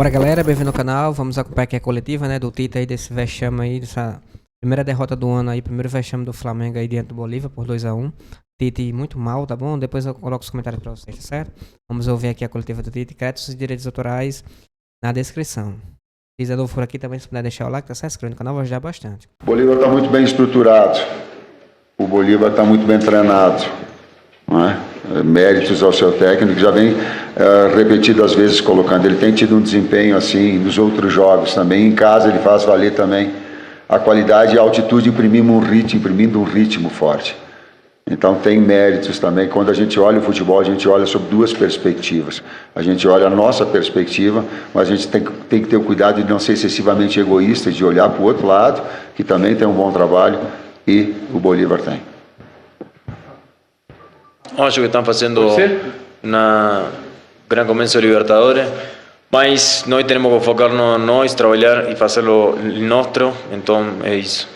Bora, galera, bem-vindo ao canal. Vamos acompanhar aqui a coletiva, né, do Tite aí, desse vexame aí, dessa primeira derrota do ano aí, primeiro vexame do Flamengo aí diante do Bolívar por 2-1. Tite muito mal, tá bom? Depois eu coloco os comentários pra vocês, tá certo? Vamos ouvir aqui a coletiva do Tite, créditos e direitos autorais na descrição. Se quiser novo por aqui também, se puder deixar o like, tá certo? Inscreve no canal, vai ajudar bastante. O Bolívar está muito bem estruturado, o Bolívar está muito bem treinado, não é? Méritos ao seu técnico, já vem repetidas vezes colocando, ele tem tido um desempenho assim nos outros jogos também, em casa ele faz valer também a qualidade e a altitude, imprimindo um ritmo forte. Então tem méritos também. Quando a gente olha o futebol, a gente olha sob duas perspectivas. A gente olha a nossa perspectiva, mas a gente tem que ter o cuidado de não ser excessivamente egoísta, de olhar para o outro lado, que também tem um bom trabalho, e o Bolívar tem. Acho que estão fazendo uma grande começo de Libertadores, mas nós temos que focar no nós, trabalhar e fazer o nosso, então é isso.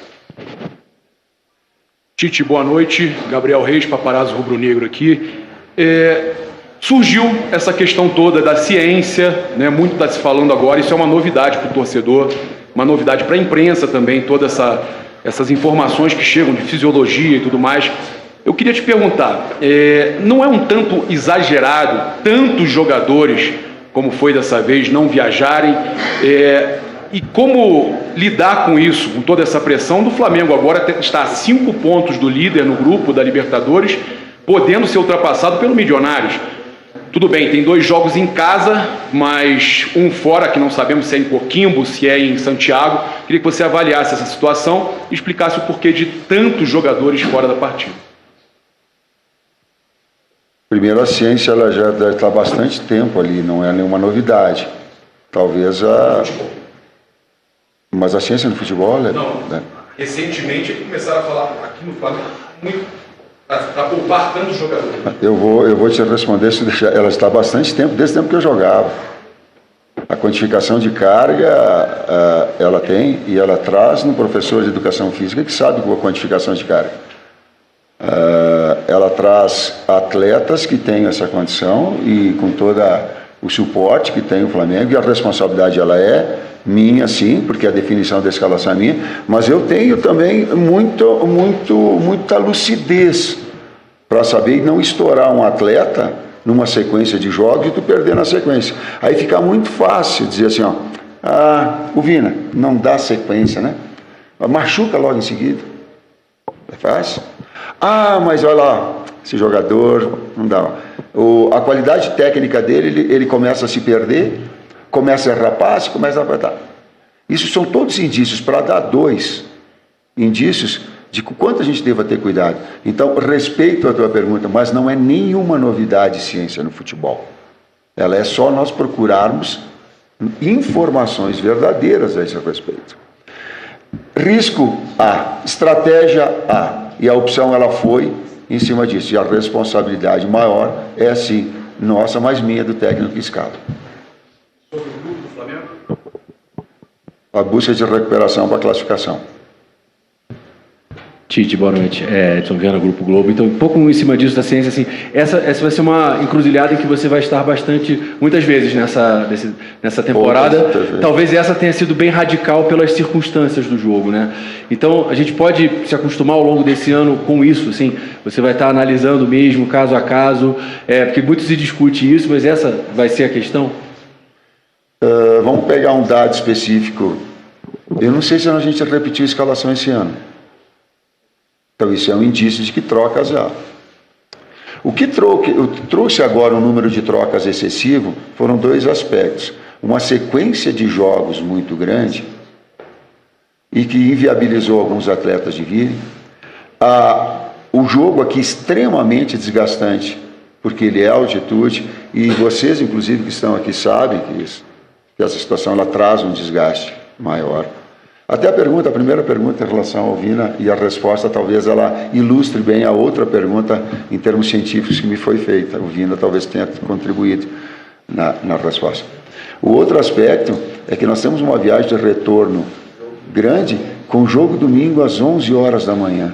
Tite, boa noite. Gabriel Reis, Paparazzo Rubro-Negro aqui. Surgiu essa questão toda da ciência, né? Muito está se falando agora, isso é uma novidade para o torcedor, uma novidade para a imprensa também, todas essas informações que chegam de fisiologia e tudo mais. Eu queria te perguntar, não é um tanto exagerado tantos jogadores, como foi dessa vez, não viajarem? E como lidar com isso, com toda essa pressão do Flamengo agora está a 5 pontos do líder no grupo da Libertadores, podendo ser ultrapassado pelo Milionários. Tudo bem, tem 2 jogos em casa, mas um fora, que não sabemos se é em Coquimbo, se é em Santiago. Queria que você avaliasse essa situação e explicasse o porquê de tantos jogadores fora da partida. Primeiro, a ciência ela já está há bastante tempo ali, não é nenhuma novidade. Talvez Mas a ciência no futebol... Não, recentemente começaram a falar aqui no Flamengo muito para poupar tantos jogadores. Eu vou te responder, ela está há bastante tempo, desde o tempo que eu jogava. A quantificação de carga, ela tem, e ela traz no professor de educação física que sabe com a quantificação de carga. Ela traz atletas que têm essa condição e com todo o suporte que tem o Flamengo, e a responsabilidade ela é minha, sim, porque a definição da escalação é minha, mas eu tenho também muita lucidez para saber não estourar um atleta numa sequência de jogos e tu perder na sequência. Aí fica muito fácil dizer assim, o Vina, não dá sequência, né? Machuca logo em seguida. É fácil. Mas olha lá, esse jogador, não dá. A qualidade técnica dele, ele começa a se perder, começa a rapaz, começa a apertar. Isso são todos indícios, para dar 2 indícios de quanto a gente deva ter cuidado. Então, respeito a tua pergunta, mas não é nenhuma novidade ciência no futebol. Ela é só nós procurarmos informações verdadeiras a esse respeito. Risco A, estratégia A, e a opção ela foi em cima disso, e a responsabilidade maior é sim nossa, mas minha do técnico que escala. Sobre o grupo do Flamengo? A busca de recuperação para a classificação. Tite, boa noite. Edson Viana, Grupo Globo. Então, um pouco em cima disso da ciência, assim, essa vai ser uma encruzilhada em que você vai estar muitas vezes nessa temporada. Talvez essa tenha sido bem radical pelas circunstâncias do jogo, né? Então, a gente pode se acostumar ao longo desse ano com isso, assim, você vai estar analisando mesmo, caso a caso, porque muito se discute isso, mas essa vai ser a questão? Vamos pegar um dado específico. Eu não sei se a gente repetiu a escalação esse ano. Então isso é um indício de que trocas já. O que trouxe agora um número de trocas excessivo foram 2 aspectos. Uma sequência de jogos muito grande e que inviabilizou alguns atletas de virem. O jogo aqui extremamente desgastante, porque ele é altitude, e vocês, inclusive, que estão aqui, sabem que essa situação ela traz um desgaste maior. Até a primeira pergunta em relação ao Vina, e a resposta talvez ela ilustre bem a outra pergunta em termos científicos que me foi feita. O Vina talvez tenha contribuído na resposta. O outro aspecto é que nós temos uma viagem de retorno grande, com jogo domingo às 11 horas da manhã.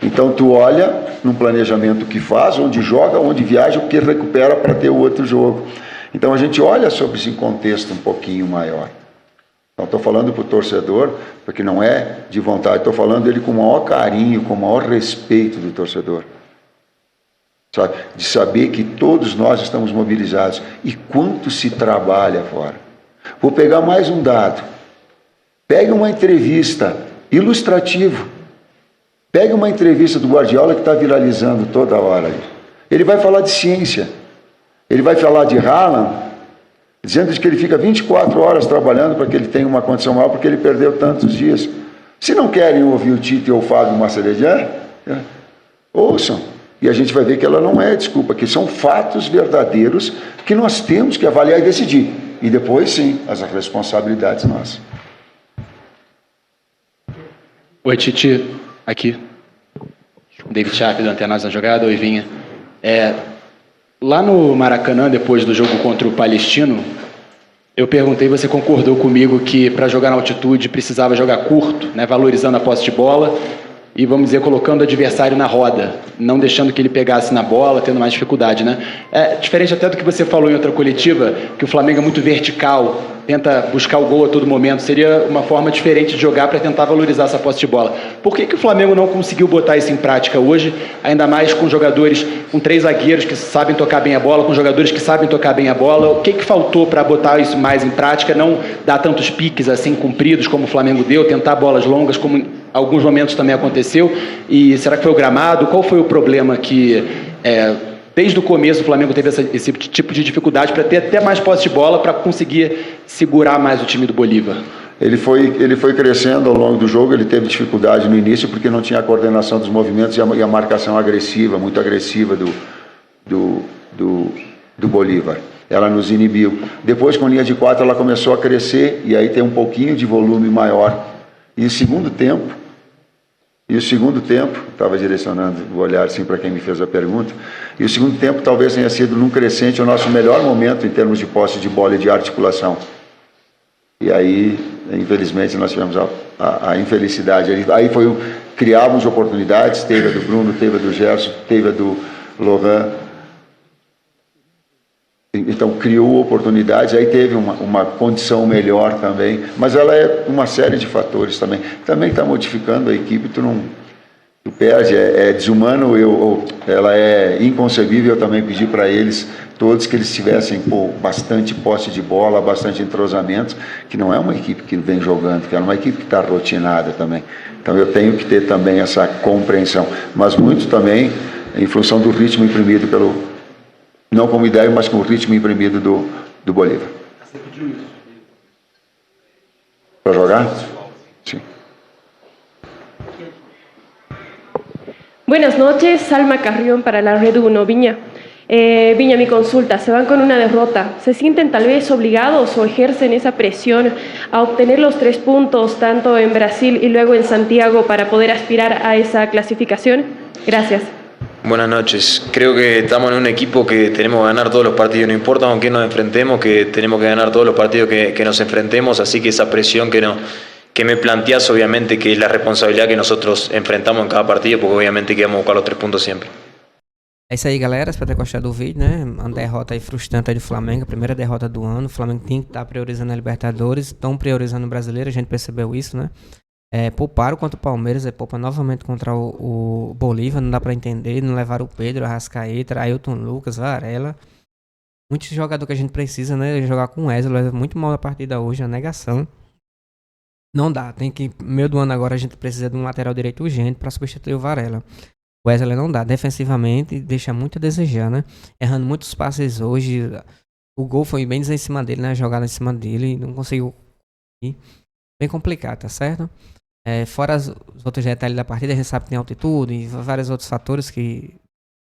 Então tu olha num planejamento que faz, onde joga, onde viaja, o que recupera para ter o outro jogo. Então a gente olha sobre esse contexto um pouquinho maior. Então estou falando para o torcedor, porque não é de vontade, estou falando dele com o maior carinho, com o maior respeito do torcedor. Sabe? De saber que todos nós estamos mobilizados e quanto se trabalha fora. Vou pegar mais um dado. Pegue uma entrevista ilustrativa. Pegue uma entrevista do Guardiola que está viralizando toda hora. Ele vai falar de ciência. Ele vai falar de Haaland, dizendo que ele fica 24 horas trabalhando para que ele tenha uma condição maior, porque ele perdeu tantos dias. Se não querem ouvir o Tite ou o Fábio Massaredia, ouçam. E a gente vai ver que ela não é desculpa, que são fatos verdadeiros que nós temos que avaliar e decidir. E depois, sim, as responsabilidades nossas. Oi, Tite, aqui. David Sharp, do Antenados na Jogada. Oi, Vinha. Lá no Maracanã, depois do jogo contra o Palestino, eu perguntei, você concordou comigo que para jogar na altitude precisava jogar curto, né, valorizando a posse de bola e, vamos dizer, colocando o adversário na roda, não deixando que ele pegasse na bola, tendo mais dificuldade, né? Diferente até do que você falou em outra coletiva, que o Flamengo é muito vertical, tenta buscar o gol a todo momento, seria uma forma diferente de jogar para tentar valorizar essa posse de bola. Por que o Flamengo não conseguiu botar isso em prática hoje, ainda mais com jogadores, com 3 zagueiros que sabem tocar bem a bola, com jogadores que sabem tocar bem a bola? O que faltou para botar isso mais em prática, não dar tantos piques assim compridos como o Flamengo deu, tentar bolas longas como em alguns momentos também aconteceu? E será que foi o gramado? Qual foi o problema que desde o começo o Flamengo teve esse tipo de dificuldade para ter até mais posse de bola para conseguir segurar mais o time do Bolívar? Ele foi crescendo ao longo do jogo, ele teve dificuldade no início porque não tinha a coordenação dos movimentos e a marcação agressiva, muito agressiva do Bolívar. Ela nos inibiu. Depois, com linha de 4, ela começou a crescer e aí tem um pouquinho de volume maior. E o segundo tempo, estava direcionando o olhar assim para quem me fez a pergunta, e o segundo tempo talvez tenha sido num crescente o nosso melhor momento em termos de posse de bola e de articulação. E aí, infelizmente, nós tivemos a infelicidade. Aí criávamos oportunidades, teve a do Bruno, teve a do Gerson, teve a do Lohan. Então, criou oportunidades, aí teve uma condição melhor também, mas ela é uma série de fatores também. Também está modificando a equipe, tu perde, é desumano, ela é inconcebível. Eu também pedi para eles, todos, que eles tivessem bastante posse de bola, bastante entrosamento, que não é uma equipe que vem jogando, que é uma equipe que está rotinada também. Então, eu tenho que ter também essa compreensão, mas muito também em função do ritmo imprimido não como ideia, mas com o ritmo imprimido do Bolívar. Você pediu isso? Para jogar? Sí. Buenas noches, Salma Carrión para la Red 1, Viña. Viña, mi consulta, se van con una derrota. ¿Se sienten tal vez obligados o ejercen esa presión a obtener los 3 puntos tanto en Brasil y luego en Santiago para poder aspirar a esa clasificación? Gracias. Buenas noches. Creo que estamos en un equipo que tenemos que ganar todos los partidos, no importa con quién nos enfrentemos, que tenemos que ganar todos los partidos que nos enfrentemos, así que esa presión que me planteas, obviamente que es la responsabilidad que nosotros enfrentamos en cada partido, porque obviamente queremos buscar los 3 puntos siempre. É isso aí, galera. Espero ter gostado do vídeo, né? Uma derrota aí frustrante aí do Flamengo, a primeira derrota do ano. O Flamengo tem que estar priorizando a Libertadores, estão priorizando o Brasileiro, a gente percebeu isso, né? Pouparam contra o Palmeiras, poupa novamente contra o Bolívar, não dá pra entender, não levaram o Pedro, Arrascaeta, Ailton Lucas, Varela. Muitos jogadores que a gente precisa, né? Jogar com o Wesley, leva muito mal a partida hoje, a negação. Não dá, tem que, meio do ano agora, a gente precisa de um lateral direito urgente pra substituir o Varela. O Wesley não dá, defensivamente deixa muito a desejar, né? Errando muitos passes hoje, o gol foi bem em cima dele, né? A jogada em cima dele, não conseguiu ir. Bem complicado, tá certo? Fora os outros detalhes da partida, a gente sabe que tem altitude e vários outros fatores que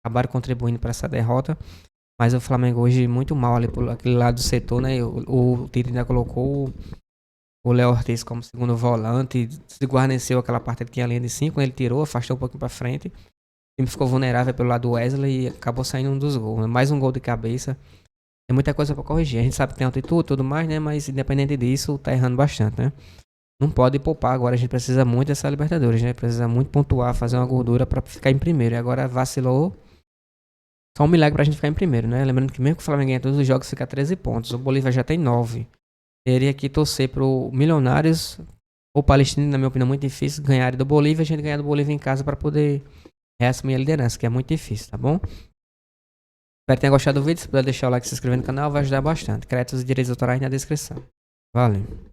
acabaram contribuindo para essa derrota. Mas o Flamengo hoje muito mal ali por aquele lado do setor, né? O Tite ainda colocou o Léo Ortiz como segundo volante, se guarneceu aquela parte que tinha a linha de 5, ele tirou, afastou um pouquinho para frente. O time ficou vulnerável pelo lado do Wesley e acabou saindo um dos gols. Mais um gol de cabeça. Tem muita coisa para corrigir. A gente sabe que tem altitude e tudo mais, né? Mas independente disso, tá errando bastante, né? Não pode poupar agora, a gente precisa muito dessa Libertadores, né? Precisa muito pontuar, fazer uma gordura para ficar em primeiro. E agora vacilou, Só um milagre pra gente ficar em primeiro, né? Lembrando que mesmo que o Flamengo ganhe todos os jogos, fica 13 pontos. O Bolívar já tem 9. Teria que torcer pro Milionários ou Palestino, na minha opinião, muito difícil, ganhar do Bolívar e a gente ganhar do Bolívar em casa pra poder reassumir a liderança, que é muito difícil, tá bom? Espero que tenha gostado do vídeo. Se puder deixar o like e se inscrever no canal, vai ajudar bastante. Créditos e direitos autorais na descrição. Valeu.